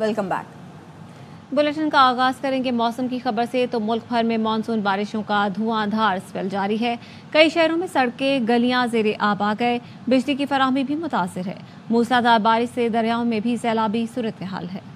Welcome back. Bulletin का आगाज करेंगे मौसम की खबर से। तो मुल्क भर में मानसून बारिशों का धुआंधार स्पेल जारी है। कई शहरों में सड़कें गलियां ज़ेरे आब आ गए। बिजली की फराहमी भी मुतासिर है। मूसलाधार बारिश से दरियाओं में भी सैलाबी सूरत हाल है।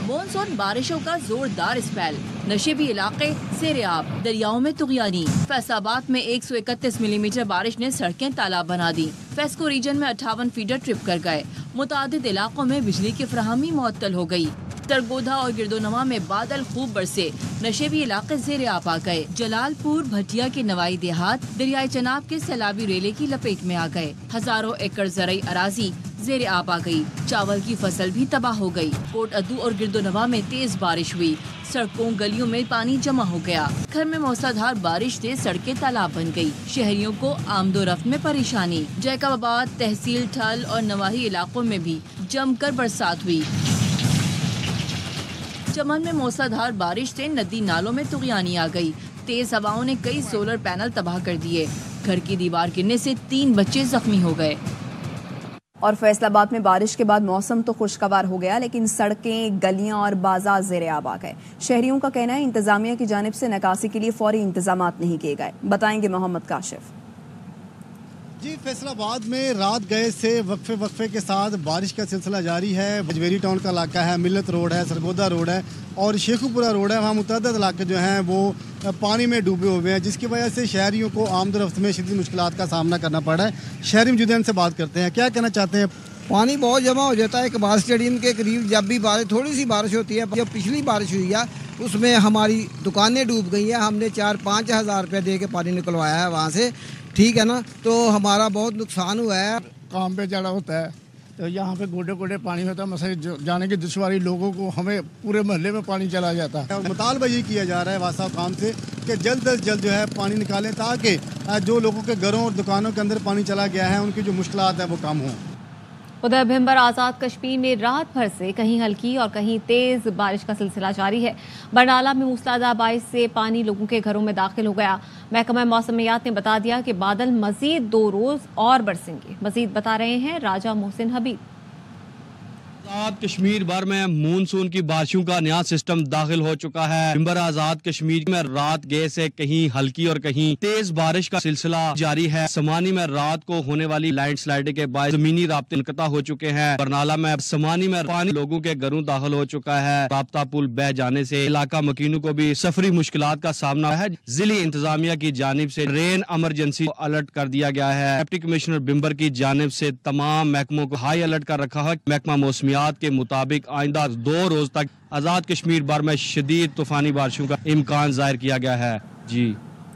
मानसून बारिशों का जोरदार स्पेल, नशेबी इलाके ज़ेरे आब, दरियाओं में तुगयानी। फैसलाबाद में 131 मिलीमीटर बारिश ने सड़कें तालाब बना दी। फेस्को रीजन में 58 फीडर ट्रिप कर गए। मुतादिद इलाकों में बिजली की फराहमी मुअत्तल हो गई। सरगोधा और गिरदोनवा में बादल खूब बरसे, नशेबी इलाके ज़ेरे आब आ गए। जलालपुर, भटिया के नवाई देहात दरियाए चनाब के सैलाबी रेले की लपेट में आ गए। हजारों एकड़ ज़रई अराजी ज़ेरे आब आ गई। चावल की फसल भी तबाह हो गई। कोट अद्दू और गिरदोनवा में तेज बारिश हुई। सड़कों गलियों में पानी जमा हो गया। घर में मूसलाधार बारिश से सड़कें तालाब बन गई। शहरियों को आमदोरफ्त में परेशानी। जैकबाबाद, तहसील ठल और नवाही इलाकों में भी जमकर बरसात हुई। चमन में मूसलाधार बारिश से नदी नालों में तुगयानी आ गई। तेज हवाओं ने कई सोलर पैनल तबाह कर दिए। घर की दीवार गिरने से 3 बच्चे जख्मी हो गए। और फैसलाबाद में बारिश के बाद मौसम तो खुशगवार हो गया, लेकिन सड़कें, गलियां और बाजार ज़ेरे आब आ गए। शहरियों का कहना है इंतजामिया की जानिब से निकासी के लिए फौरी इंतजामात नहीं किए गए। बताएंगे मोहम्मद काशिफ। जी, फैसलाबाद में रात गए से वक्फे के साथ बारिश का सिलसिला जारी है। बजवेरी टाउन का इलाका है, मिल्लत रोड है, सरगोदा रोड है और शेखुपुरा रोड है। वहाँ मुतअद्दिद इलाके जो हैं वो पानी में डूबे हुए हैं, जिसकी वजह से शहरियों को आमदरफ्त में शदीद मुश्किलात का सामना करना पड़ रहा है। शहरी मौजूद से बात करते हैं, क्या कहना चाहते हैं? पानी बहुत जमा हो जाता है। इकबाल स्टेडियम के करीब जब भी बारिश, थोड़ी सी बारिश होती है, जब पिछली बारिश हुई है उसमें हमारी दुकानें डूब गई हैं। हमने 4-5 हज़ार रुपये दे के पानी निकलवाया है वहाँ से, ठीक है ना, तो हमारा बहुत नुकसान हुआ है। काम पे चढ़ा होता है तो यहाँ पे गोडे गोडे पानी होता है। मसले जाने की दुश्वारी लोगों को, हमें पूरे मोहल्ले में पानी चला जाता है। मुतालबा ये किया जा रहा है वासा काम से कि जल्द अज जल्द जो है पानी निकालें, ताकि जो लोगों के घरों और दुकानों के अंदर पानी चला गया है उनकी जो मुश्किलात है वो कम हों। उधर भिंबर आज़ाद कश्मीर में रात भर से कहीं हल्की और कहीं तेज बारिश का सिलसिला जारी है। बरनाला में मूसलाधार बारिश से पानी लोगों के घरों में दाखिल हो गया। महकमा मौसमियात ने बता दिया कि बादल मजीद 2 रोज और बरसेंगे। मजीद बता रहे हैं राजा मोहसिन हबीब। आज़ाद कश्मीर भर में मानसून की बारिशों का नया सिस्टम दाखिल हो चुका है। भिंबर आज़ाद कश्मीर में रात गए से कहीं हल्की और कहीं तेज बारिश का सिलसिला जारी है। समानी में रात को होने वाली लैंडस्लाइड के बाद जमीनी राब्ते मुनक़ता हो चुके हैं। बरनाला में समानी में पानी लोगों के घरों दाखिल हो चुका है। राब्ता पुल बह जाने से इलाका मकीनों को भी सफरी मुश्किलात का सामना है। जिली इंतजामिया की जानिब से रेन इमरजेंसी अलर्ट कर दिया गया है। डिप्टी कमिश्नर भिंबर की जानिब से तमाम महकमों को हाई अलर्ट कर रखा है। महकमा मौसमियात के मुताबिक आइंदा 2 रोज तक आजाद कश्मीर भर में शदीद तूफानी बारिशों का इम्कान जाहिर किया गया है। जी,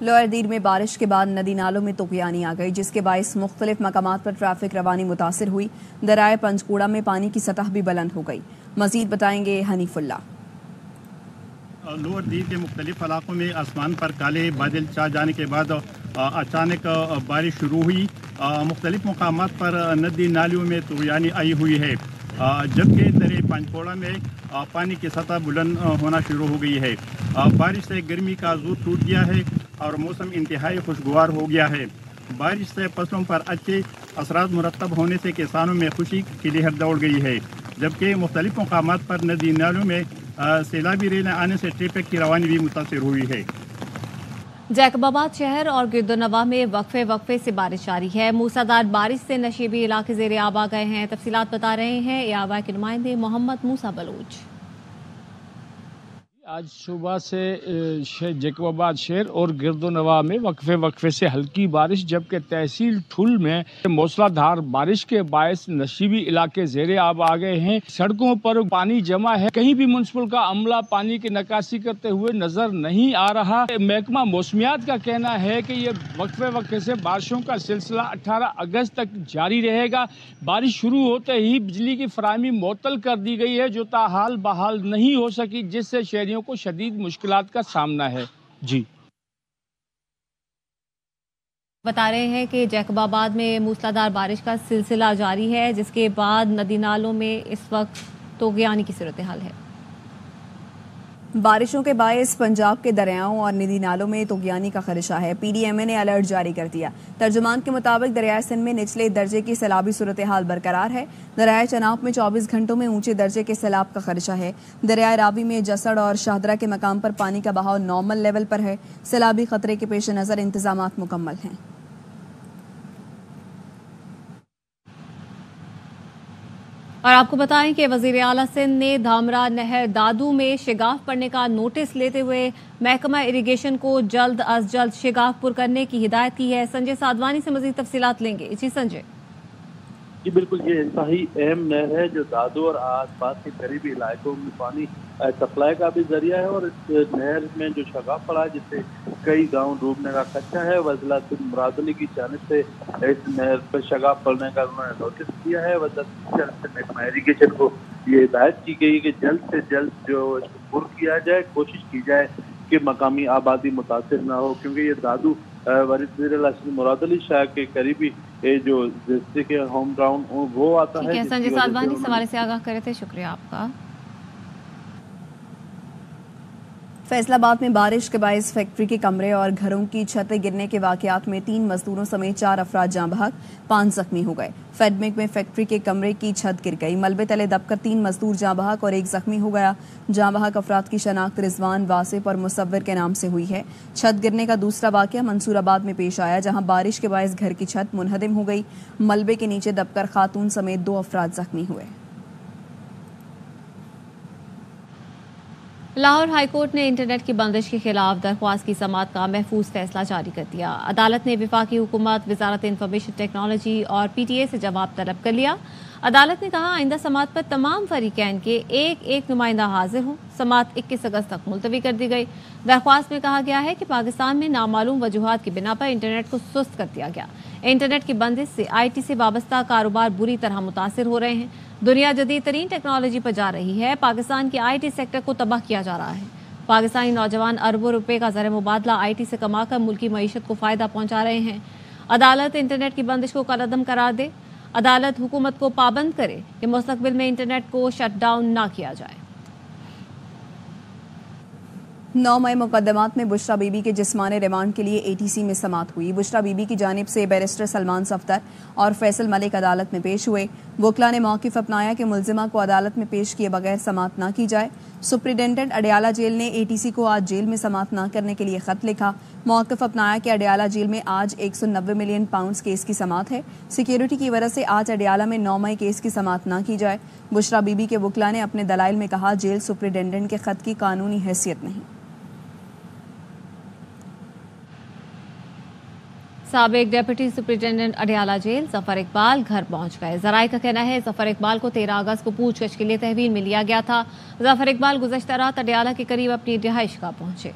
लोअर दीर में बारिश के बाद नदी नालों में तुगयानी आ गई, जिसके बायस मुख्तलिफ मकामात पर ट्रैफिक रवानी मुतासिर हुई। दराए पंचकूड़ा में पानी की सतह भी बुलंद हो गई। मजीद बताएंगे हनीफुल्ला। लोअर दीर के मुख्तलिफ इलाकों में आसमान पर काले बादल छा जाने के बाद अचानक बारिश शुरू हुई। मुख्तलिफ मकामात पर नदी नालियों में तुगयानी आई हुई है, जबकि दरे पंचकोड़ा में पानी की सतह बुलंद होना शुरू हो गई है। बारिश से गर्मी का जोर टूट गया है और मौसम इंतहाई खुशगवार हो गया है। बारिश से फसलों पर अच्छे असरात मुरतब होने से किसानों में खुशी की लहर दौड़ गई है, जबकि मुख्तलिफ मकामात पर नदी नालों में सैलाबी रेलें आने से ट्रैफिक की रवानी भी मुतासिर हुई है। जैकबाबाद शहर और गिरदोनवा में वक्फे से बारिश जारी है। मूसलाधार बारिश से नशेबी इलाके ज़ेरे आब आ गए हैं। तफसीलात बता रहे हैं एआवाई के नुमाइंदे मोहम्मद मूसा बलोच। आज सुबह से जैकबाबाद शहर और गिरदोनवा में वक्फे से हल्की बारिश, जबकि तहसील ठुल में मूसलाधार बारिश के बायस नशीबी इलाके ज़ेरे आब आ गए हैं। सड़कों पर पानी जमा है। कहीं भी म्युनिसिपल का अमला पानी की निकासी करते हुए नजर नहीं आ रहा। महकमा मौसमियात का कहना है कि ये वक्फे से बारिशों का सिलसिला 18 अगस्त तक जारी रहेगा। बारिश शुरू होते ही बिजली की फराहमी मुअत्तल कर दी गई है, जो ताहाल बहाल नहीं हो सकी, जिससे शहरियों को शदीद मुश्किलात का सामना है। जी, बता रहे हैं कि जैकबाबाद में मूसलाधार बारिश का सिलसिला जारी है, जिसके बाद नदी नालों में इस वक्त तुगयानी की सूरत हाल है। बारिशों के बायस पंजाब के दरियाओं और नदी नालों में तुगयानी का खदशा है। पीडीएमए ने अलर्ट जारी कर दिया। तर्जुमान के मुताबिक दरियाए सिंध में निचले दर्जे की सैलाबी सूरत हाल बरकरार है। दरियाए चनाब में 24 घंटों में ऊंचे दर्जे के सैलाब का खदशा है। दरियाए रावी में जसड़ और शाहदरा के मकाम पर पानी का बहाव नॉर्मल लेवल पर है। सैलाबी खतरे के पेश नजर इंतजामात मुकम्मल हैं। और आपको बताएं कि वजीर आला सिंध ने धामरा नहर दादू में शिगाफ पड़ने का नोटिस लेते हुए महकमा इरिगेशन को जल्द अज जल्द शिगाफ पुर करने की हिदायत की है। संजय साधवानी से मजीद तफसीलात लेंगे। जी संजय। जी बिल्कुल, ये इंतहाई अहम नहर है जो दादू और आसपास के करीबी इलाकों में पानी सप्लाई का भी जरिया है और इस नहर में जो शगाफ पड़ा है जिससे कई गांव डूबने का खदशा है। वज़ीर सिंध मुराद अली की जानिब से इस नहर पर शगाफ पड़ने का उन्होंने नोटिस दिया है। महकमा इरिगेशन को ये हिदायत की गई कि जल्द से जल्द जो पुर किया जाए, कोशिश की जाए कि मकामी आबादी मुतासिर ना हो, क्योंकि ये दादू वज़ीर मुराद अली शाह के करीबी जो डिस्ट्रिक्ट के होम टाउन वो आता है। संजय साधवानी इस हवाले से आगाह करे थे, शुक्रिया आपका। फैसलाबाद में बारिश के बायस फैक्ट्री के कमरे और घरों की छतें गिरने के वाकयात में 3 मजदूरों समेत 4 अफराद जाँ बहक, 5 जख्मी हो गए। फेडमिक में फैक्ट्री के कमरे की छत गिर गई। मलबे तले दबकर 3 मजदूर जाँ बहक और 1 जख्मी हो गया। जाँ बहक अफराद की शनाख्त रिजवान, वासिफ और मुसव्विर के नाम से हुई है। छत गिरने का दूसरा वाकया मंसूराबाद में पेश आया, जहाँ बारिश के बायस घर की छत मुनहदिम हो गई। मलबे के नीचे दबकर खातून समेत 2 अफराद जख्मी हुए। लाहौर हाईकोर्ट ने इंटरनेट की बंदिश के खिलाफ दरख्वास्त की समाअत का महफूज फैसला जारी कर दिया। अदालत ने वफाकी हुकूमत, वजारत इंफॉर्मेशन टेक्नोलॉजी और पीटीए से जवाब तलब कर लिया। अदालत ने कहा आइंदा समाअत पर तमाम फरीकैन के एक नुमाइंदा हाजिर हों। समाअत 21 अगस्त तक मुलतवी कर दी गई। दरख्वास्त में कहा गया है कि पाकिस्तान में नामालूम वजूहात की बिना पर इंटरनेट को सुस्त कर दिया गया। इंटरनेट की बंदिश से IT से वाबस्ता कारोबार बुरी तरह मुतासिर हो रहे हैं। दुनिया जदीद तरीन टेक्नोलॉजी पर जा रही है। पाकिस्तान के IT सेक्टर को तबाह किया जा रहा है। पाकिस्तानी नौजवान अरबों रुपए का ज़र मुबादला IT से कमाकर मुल्की मईशत को फायदा पहुंचा रहे हैं। अदालत इंटरनेट की बंदिश को कलअदम करार दे। अदालत हुकूमत को पाबंद करे कि मुस्तकबिल में इंटरनेट को शट डाउन ना किया जाए। 9 मई मुकदमात में बुशरा बीबी के जिस्मानी रिमांड के लिए ATC में समाअत हुई। बुशरा बीबी की जानिब से बैरिस्टर सलमान सफदर और फैसल मलिक अदालत में पेश हुए। वकला ने मौक़िफ़ अपनाया कि मुल्जिमा को अदालत में पेश किए बगैर समाअत न की जाए। सुप्रिटेंडेंट अडियाला जेल ने ATC को आज जेल में समाअत न करने के लिए खत लिखा। मौक़िफ़ अपनाया कि अडियाला जेल में आज 190 मिलियन पाउंड केस की समाअत है। सिक्योरिटी की वजह से आज अडियाला में 9 मई केस की समाअत न की जाए। बुशरा बीबी के वकला ने अपने दलाइल में कहा जेल सुप्रिटेंडेंट के खत की कानूनी हैसियत नहीं। साबिक deputy superintendent Adiala jail Zafar Iqbal घर पहुंच गए। जराये का कहना है जफर इकबाल को 13 अगस्त को पूछताछ के लिए तहवील में लिया गया था। जफर इकबाल गुज़श्ता रात अडियाला के करीब अपनी रिहाइशगाह पहुंचे।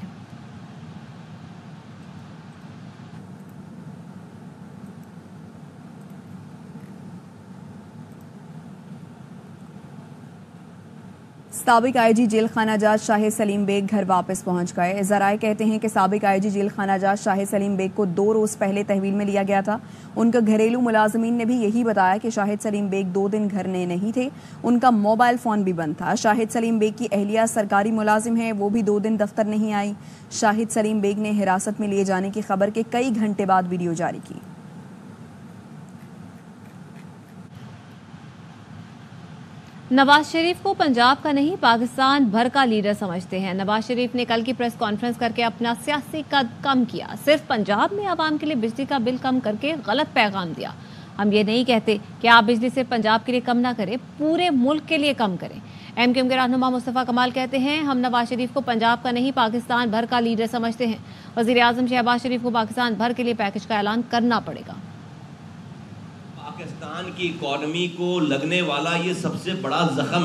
साबिक IG जेल खाना जात शाहिद सलीम बेग घर वापस पहुंच गए। जराये कहते हैं कि साबिक IG जेल खाना जात शाहिद सलीम बेग को 2 रोज पहले तहवील में लिया गया था। उनका घरेलू मुलाजमीन ने भी यही बताया कि शाहिद सलीम बेग 2 दिन घर में नहीं थे। उनका मोबाइल फोन भी बंद था। शाहिद सलीम बेग की अहलिया सरकारी मुलाजिम है, वो भी 2 दिन दफ्तर नहीं आई। शाहिद सलीम बेग ने हिरासत में लिए जाने की खबर के कई घंटे बाद वीडियो जारी की। नवाज शरीफ को पंजाब का नहीं पाकिस्तान भर का लीडर समझते हैं। नवाज शरीफ ने कल की प्रेस कॉन्फ्रेंस करके अपना सियासी कद कम किया। सिर्फ पंजाब में आवाम के लिए बिजली का बिल कम करके गलत पैगाम दिया। हम ये नहीं कहते कि आप बिजली सिर्फ पंजाब के लिए कम ना करें, पूरे मुल्क के लिए कम करें। MKM के रहनुमा मुस्तफ़ा कमाल कहते हैं हम नवाज शरीफ को पंजाब का नहीं पाकिस्तान भर का लीडर समझते हैं। वज़ीर आज़म शहबाज शरीफ को पाकिस्तान भर के लिए पैकेज का ऐलान करना पड़ेगा। पाकिस्तान की इकोनॉमी को लगने वाला ये सबसे बड़ा जख्म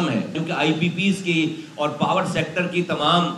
है क्योंकि IPPs की और पावर सेक्टर की तमाम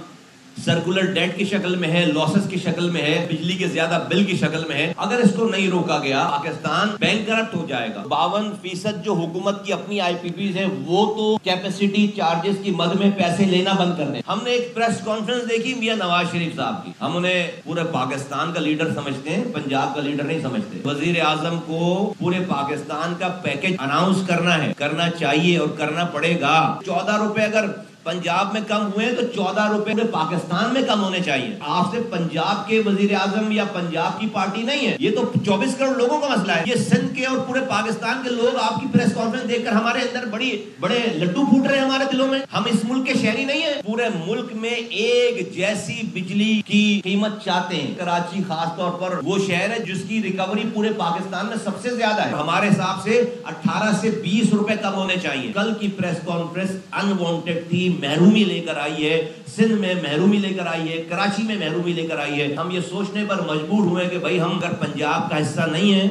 सर्कुलर डेट की शक्ल में है, लॉसेस की शक्ल में है, बिजली के ज्यादा बिल की शक्ल में है। अगर इसको नहीं रोका गया पाकिस्तान बैंकरप्ट हो जाएगा। 52% जो हुकूमत की अपनी IPPs है वो तो कैपेसिटी चार्जेस की मद में पैसे लेना बंद कर दें। हमने एक प्रेस कॉन्फ्रेंस देखी मियां नवाज शरीफ साहब की, हम उन्हें पूरे पाकिस्तान का लीडर समझते हैं, पंजाब का लीडर नहीं समझते। वजीर आजम को पूरे पाकिस्तान का पैकेज अनाउंस करना चाहिए और करना पड़ेगा। 14 रुपए अगर पंजाब में कम हुए तो 14 रुपए पाकिस्तान में कम होने चाहिए। आपसे पंजाब के वजीर आजम या पंजाब की पार्टी नहीं है, ये तो 24 करोड़ लोगों का मसला है। ये सिंध के और पूरे पाकिस्तान के लोग आपकी प्रेस कॉन्फ्रेंस देखकर हमारे अंदर बड़े लड्डू फूट रहे हैं हमारे दिलों में। हम इस मुल्क के शहरी नहीं है, पूरे मुल्क में एक जैसी बिजली की कीमत चाहते हैं। कराची खास तौर पर वो शहर है जिसकी रिकवरी पूरे पाकिस्तान में सबसे ज्यादा है। हमारे हिसाब से 18 से 20 रुपए कम होने चाहिए। कल की प्रेस कॉन्फ्रेंस अनवांटेड थी, महरूमी लेकर आई है, सिंध में महरूमी लेकर आई है, कराची में महरूमी लेकर आई है। हम ये सोचने पर मजबूर हुए कि भाई हम अगर पंजाब का हिस्सा नहीं है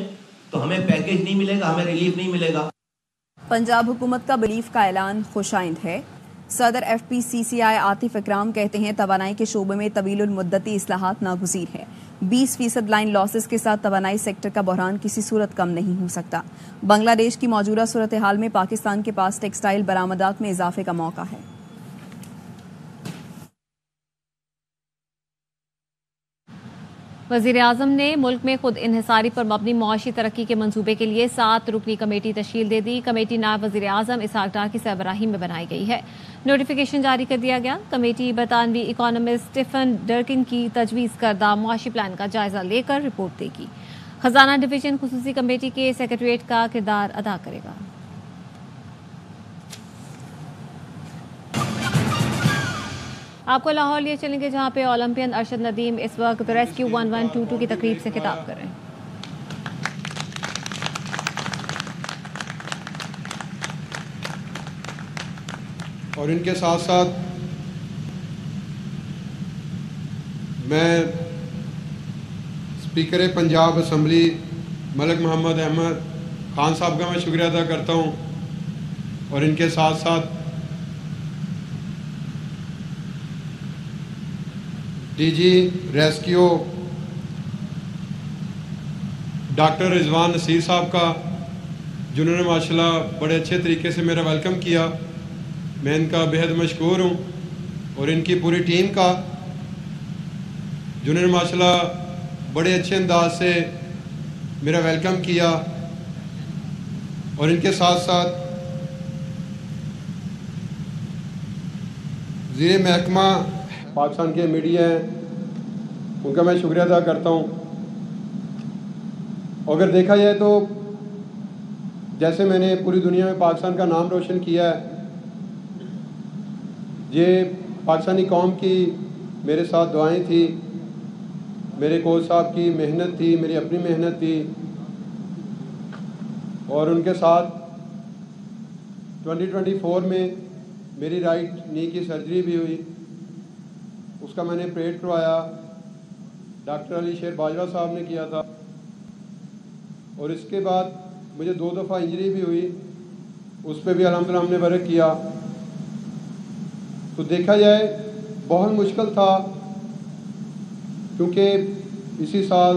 तो हमें पैकेज नहीं मिलेगा, हमें रिलीफ नहीं मिलेगा। पंजाब हुकूमत का रिलीफ का ऐलान खुशाइंद है। सदर FPCCI आतिफ इकराम कहते हैं तवानाई के शोबे में तवीलुल मुद्दती इस्लाहात नागुज़ीर है। 20% लाइन लॉसेस के साथ तवानाई सेक्टर का बहरान किसी सूरत कम नहीं हो सकता। बांग्लादेश की मौजूदा सूरत हाल में पाकिस्तान के पास टेक्सटाइल बरामदात में इजाफे का मौका है। वज़ीर आज़म ने मुल्क में खुद इन्हिसारी पर मबनी मुआशी तरक्की के मंसूबे के लिए 7 रुकनी कमेटी तश्कील दे दी। कमेटी नायब वज़ीर आज़म इसहाक डार की सरबराही में बनाई गई है। नोटिफिकेशन जारी कर दिया गया। कमेटी बरतानवी इकोनॉमिस्ट स्टीफन डर्किन की तजवीज़ करदा मुआशी प्लान का जायजा लेकर रिपोर्ट देगी। खजाना डिवीजन खुसूसी कमेटी के सेक्रेटरीट का किरदार अदा करेगा। आपको लाहौर लिए चलेंगे जहां पे ओलंपियन अरशद नदीम इस वक्त रेस्क्यू 1122 की तकरीब से खिताब कर रहे हैं। और इनके साथ साथ मैं स्पीकर पंजाब असम्बली मलिक मोहम्मद अहमद खान साहब का मैं शुक्रिया अदा करता हूं और इनके साथ साथ DG rescue doctor Rizwan Naseer साहब का, जिन्होंने माशाल्लाह बड़े अच्छे तरीके से मेरा वेलकम किया। मैं इनका बेहद मशकूर हूँ और इनकी पूरी टीम का, जिन्होंने माशाल्लाह बड़े अच्छे अंदाज से मेरा वेलकम किया। और इनके साथ साथ ज़ीरे महकमा पाकिस्तान के मीडिया हैं, उनका मैं शुक्रिया अदा करता हूँ। अगर देखा जाए तो जैसे मैंने पूरी दुनिया में पाकिस्तान का नाम रोशन किया है, ये पाकिस्तानी कौम की मेरे साथ दुआएं थी, मेरे कोच साहब की मेहनत थी, मेरी अपनी मेहनत थी। और उनके साथ 2024 में मेरी राइट नी की सर्जरी भी हुई, उसका मैंने ऑपरेट करवाया। डॉक्टर अली शेर बाजवा साहब ने किया था। और इसके बाद मुझे 2 दफ़ा इंजरी भी हुई, उस पर भी अल्हम्दुलिल्लाह हमने वर्क किया। तो देखा जाए बहुत मुश्किल था, क्योंकि इसी साल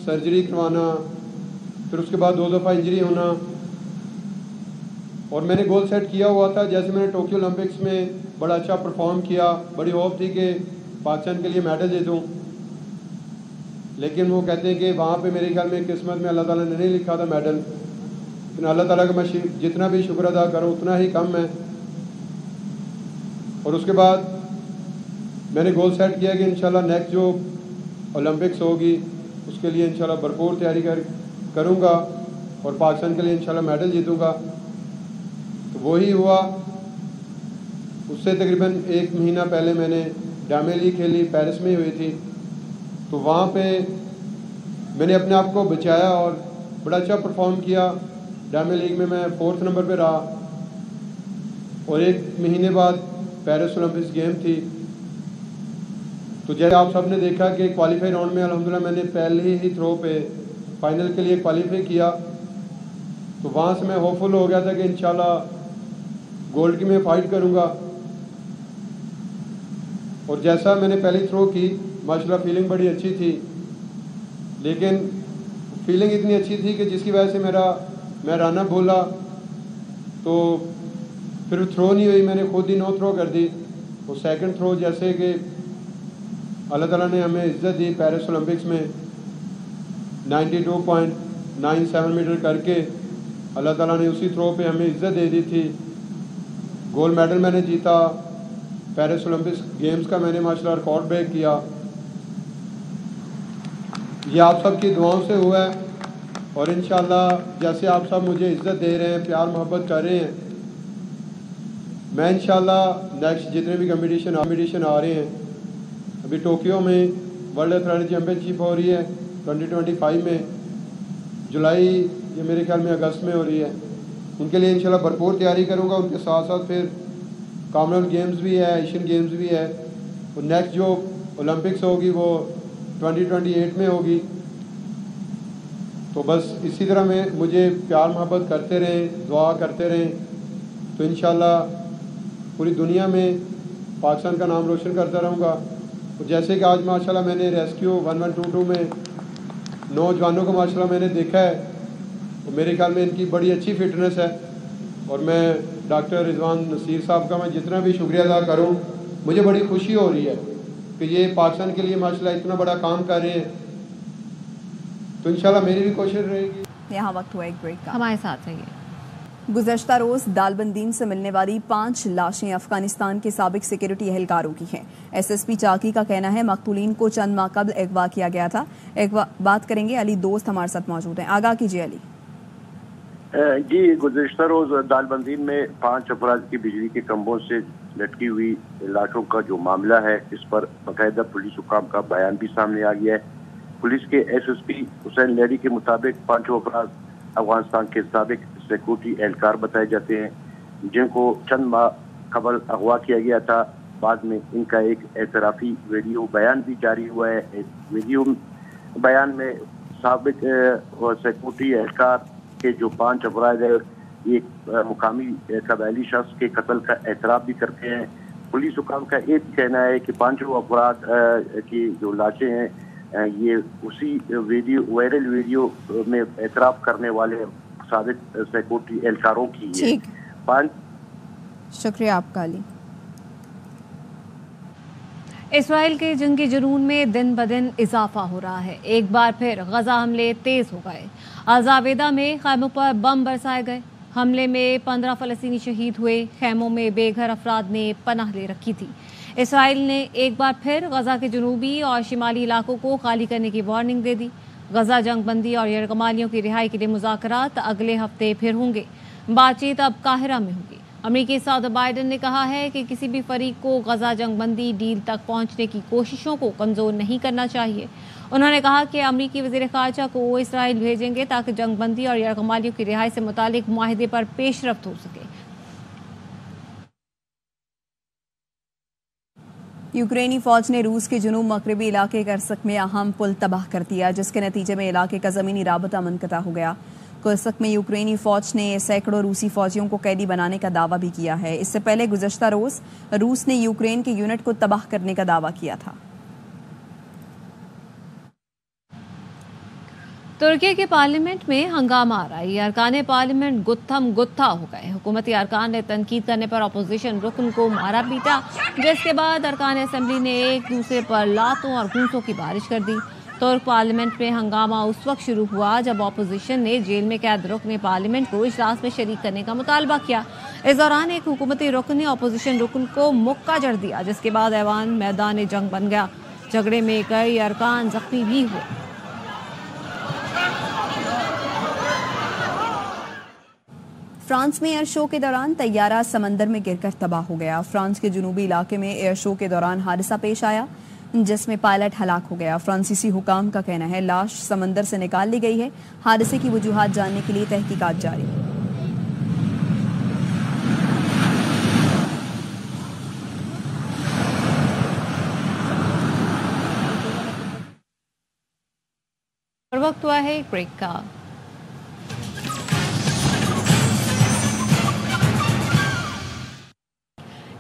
सर्जरी करवाना, फिर उसके बाद 2 दफ़ा इंजरी होना। और मैंने गोल सेट किया हुआ था, जैसे मैंने टोक्यो ओलंपिक्स में बड़ा अच्छा परफॉर्म किया, बड़ी होप थी कि पाकिस्तान के लिए मेडल दे दूँ। लेकिन वो कहते हैं कि वहाँ पे मेरे ख्याल में किस्मत में अल्लाह ताला ने नहीं लिखा था मेडल। लेकिन अल्लाह ताला का मैं जितना भी शुक्र अदा करूँ उतना ही कम है। और उसके बाद मैंने गोल सेट किया कि इंशाल्लाह नेक्स्ट जो ओलंपिक्स होगी उसके लिए इंशाल्लाह भरपूर तैयारी करूँगा और पाकिस्तान के लिए इंशाल्लाह मेडल जीतूँगा। तो वही हुआ। उससे तकरीबन 1 महीना पहले मैंने डायमंड लीग खेली, पेरिस में हुई थी। तो वहाँ पे मैंने अपने आप को बचाया और बड़ा अच्छा परफॉर्म किया। डायमंड लीग में मैं 4th नंबर पे रहा। और 1 महीने बाद पेरिस ओलंपिक्स गेम थी। तो जैसे आप सब ने देखा कि क्वालिफाई राउंड में अल्हम्दुलिल्लाह मैंने पहले ही थ्रो पे फाइनल के लिए क्वालिफाई किया। तो वहाँ से मैं होपफुल हो गया था कि इंशाल्लाह गोल्ड की मैं फ़ाइट करूँगा। और जैसा मैंने पहली थ्रो की, माशाल्लाह फीलिंग बड़ी अच्छी थी। लेकिन फीलिंग इतनी अच्छी थी कि जिसकी वजह से मैं रन अप बोला तो फिर थ्रो नहीं हुई, मैंने खुद ही नो थ्रो कर दी। और सेकंड थ्रो जैसे कि अल्लाह ताला ने हमें इज़्ज़त दी पेरिस ओलंपिक्स में 92.97 मीटर करके अल्लाह ताला ने उसी थ्रो पे हमें इज़्ज़त दे दी थी। गोल्ड मेडल मैंने जीता पेरिस ओलंपिक्स गेम्स का मैंने माशाल्लाह रिकॉर्ड ब्रेक किया। ये आप सब की दुआओं से हुआ है और इंशाल्लाह जैसे आप सब मुझे इज़्ज़त दे रहे हैं, प्यार मोहब्बत कर रहे हैं, मैं इंशाल्लाह नेक्स्ट जितने भी कंपटीशन आ रहे हैं, अभी टोक्यो में वर्ल्ड एथलेटिक्स चैम्पियनशिप हो रही है 2025 में, जुलाई ये मेरे ख्याल में अगस्त में हो रही है, उनके लिए इंशाल्लाह भरपूर तैयारी करूँगा। उनके साथ साथ फिर कॉमनवेल्थ गेम्स भी है, एशियन गेम्स भी है, और नेक्स्ट जो ओलंपिक्स होगी वो 2028 में होगी। तो बस इसी तरह में मुझे प्यार मोहब्बत करते रहें, दुआ करते रहें, तो इंशाल्लाह पूरी दुनिया में पाकिस्तान का नाम रोशन करता रहूँगा। तो जैसे कि आज माशाल्लाह मैंने रेस्क्यू 1122 में नौजवानों को माशाल्लाह मैंने देखा है, तो मेरे ख्याल में इनकी बड़ी अच्छी फिटनेस है, और मैं डॉक्टर रिजवान नसीर साहब का मैं जितना भी शुक्रिया अदा करूँ, मुझे बड़ी खुशी हो रही है कि ये पाकिस्तान के लिए माशाल्लाह इतना बड़ा काम कर रहे हैं। तो इंशाल्लाह मेरी भी कोशिश रहेगी। यहाँ वक्त हुआ एक ब्रेक का, हमारे साथ रहिए। गुज़श्ता रोज दालबंदीन से मिलने वाली 5 लाशें अफगानिस्तान के साबिक सिक्योरिटी एहलकारों की हैं। SSP चाकी का कहना है मकतूलीन को चंद माह कबल अगवा किया गया था। बात करेंगे, अली दोस्त हमारे साथ मौजूद हैं। आगाह कीजिए अली। जी, गुज़श्ता रोज दालबंदीन में 5 अफराद की बिजली के खंभों से लटकी हुई लाशों का जो मामला है, इस पर बाकायदा पुलिस हुकाम का बयान भी सामने आ गया है। पुलिस के SSP हुसैन लहरी के मुताबिक 5 अफराद अफगानिस्तान के साबिक सिक्योरिटी एहलकार बताए जाते हैं, जिनको चंद माह कबल अगवा किया गया था। बाद में इनका एक एतराफ़ी वीडियो बयान भी जारी हुआ है। वीडियो बयान में साबिक सिक्योरिटी एहलकार के जो 5 अफराद है, एक मुकामी कबायली शख्स के कत्ल का एतराफ़ भी करते हैं। पुलिस हुकाम का एक कहना है कि 5 अफराद की जो लाशें हैं, ये उसी वायरल वीडियो में एतराफ़ करने वाले साबिक सिक्योरिटी एहलकारों की है। 5 शुक्रिया आपका अली। इसराइल के जंगी जुनून में दिन ब दिन इजाफा हो रहा है। एक बार फिर गजा हमले तेज हो गए। अज़ावेदा में खैमों पर बम बरसाए गए। हमले में 15 फ़लस्तीनी शहीद हुए। खैमों में बेघर अफराद ने पनाह ले रखी थी। इसराइल ने एक बार फिर गजा के जनूबी और शिमाली इलाकों को खाली करने की वार्निंग दे दी। गजा जंगबंदी और यरगमालियों की रिहाई के लिए मुज़ाकरात अगले हफ्ते फिर होंगे। बातचीत अब काहिरा में होगी। अमेरिकी सदर बाइडेन ने कहा है कि किसी भी फरीक को गजा जंगबंदी डील तक पहुंचने की कोशिशों को कमजोर नहीं करना चाहिए। उन्होंने कहा कि अमेरिकी वज़ीर ख़ारजा को इसराइल भेजेंगे ताकि जंगबंदी और यरगमालियों की रिहाई से मुतालिक मुआहदे पर पेशरफ्त हो सके। यूक्रेनी फौज ने रूस के जुनूब मगरबी इलाके कर्सक में अहम पुल तबाह कर दिया, जिसके नतीजे में इलाके का ज़मीनी राबता मुनक़ता हो गया। कर्सक में यूक्रेनी फौज ने सैकड़ों रूसी फौजियों को कैदी बनाने का दावा भी किया है। इससे पहले गुज़श्ता रोज रूस ने यूक्रेन के यूनिट को तबाह करने का दावा किया था। तुर्की के पार्लियामेंट में हंगामा आ रहा है। अरकान पार्लियामेंट गुत्थम गुत्था हो गए। हुकूमती अरकान ने तनकीद करने पर अपोजिशन रुकन को मारा पीटा, जिसके बाद अरकान असम्बली ने एक दूसरे पर लातों और घूंसों की बारिश कर दी। तुर्क पार्लियामेंट में हंगामा उस वक्त शुरू हुआ जब अपोजिशन ने जेल में कैद रुकन पार्लियामेंट को इजलास में शरीक करने का मुतालबा किया। इस दौरान एक हुकूमती रुकन ने अपोजिशन रुकन को मुक्का जड़ दिया, जिसके बाद ऐवान मैदान जंग बन गया। झगड़े में कई अरकान जख्मी भी हुए। फ्रांस में एयर शो के दौरान तैयारा समंदर में गिरकर तबाह हो गया। फ्रांस के जनूबी इलाके में एयर शो के दौरान हादसा पेश आया, जिसमें पायलट हलाक हो गया। फ्रांसीसी हुकाम का कहना है लाश समंदर से निकाल ली गई है। हादसे की वजूहात जानने के लिए तहकीकात जारी है। वक्त हुआ है एक ब्रेक का।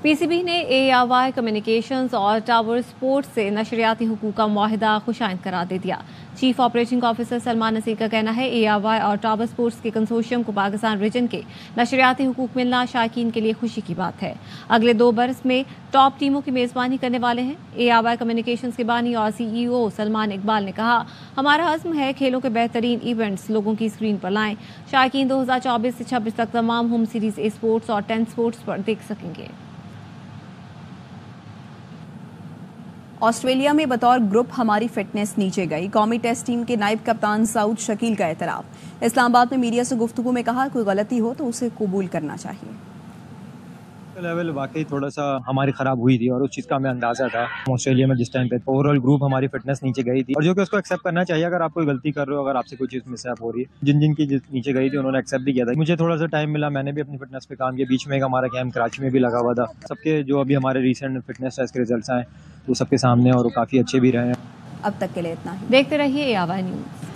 पीसीबी ने ARY कम्युनिकेशंस और टावर स्पोर्ट्स से नशरियाती हुकूक का मुआहिदा खुशाइंद करार दे दिया। Chief operating officer Salman Naseer का कहना है ARY और टावर स्पोर्ट्स के कंसोर्शियम को पाकिस्तान रीजन के नशरियाती हुकूक मिलना शायकीन के लिए खुशी की बात है। अगले 2 बरस में टॉप टीमों की मेज़बानी करने वाले हैं। ARY कम्युनिकेशंस के बानी और CEO सलमान इकबाल ने कहा, हमारा अज़्म है खेलों के बेहतरीन इवेंट्स लोगों की स्क्रीन पर लाएं। शायकीन 2024 से 26 तक तमाम होम सीरीज स्पोर्ट्स और 10 स्पोर्ट्स पर देख सकेंगे। ऑस्ट्रेलिया में बतौर ग्रुप हमारी फिटनेस नीचे गई। कौमी टेस्ट टीम के नायब कप्तान सऊद शकील का एतराफ। इस्लामाबाद में मीडिया से गुफ्तगू में कहा, कोई गलती हो तो उसे कबूल करना चाहिए। लेवल वाकई थोड़ा सा हमारी खराब हुई थी और उस चीज़ का हमें अंदाजा था। ऑस्ट्रेलिया में जिस टाइम पे ओवरऑल ग्रुप हमारी फिटनेस नीचे गई थी और जो कि उसको एक्सेप्ट करना चाहिए। अगर आप कोई गलती कर रहे हो, अगर आपसे कोई चीज़ मिसअप हो रही है, जिन की नीचे गई थी उन्होंने एक्सेप्ट भी किया था। मुझे थोड़ा सा टाइम मिला, मैंने भी अपनी फिटनेस पे काम किया। बीच में एक हमारा कैंप कराची में भी लगा हुआ था। सबके जो अभी हमारे रिसेंट फिटनेस टेस्ट के रिजल्ट आए वो सबके सामने और वो काफ़ी अच्छे भी रहे हैं। अब तक के लिए इतना ही। देखते रहिए ARY न्यूज़।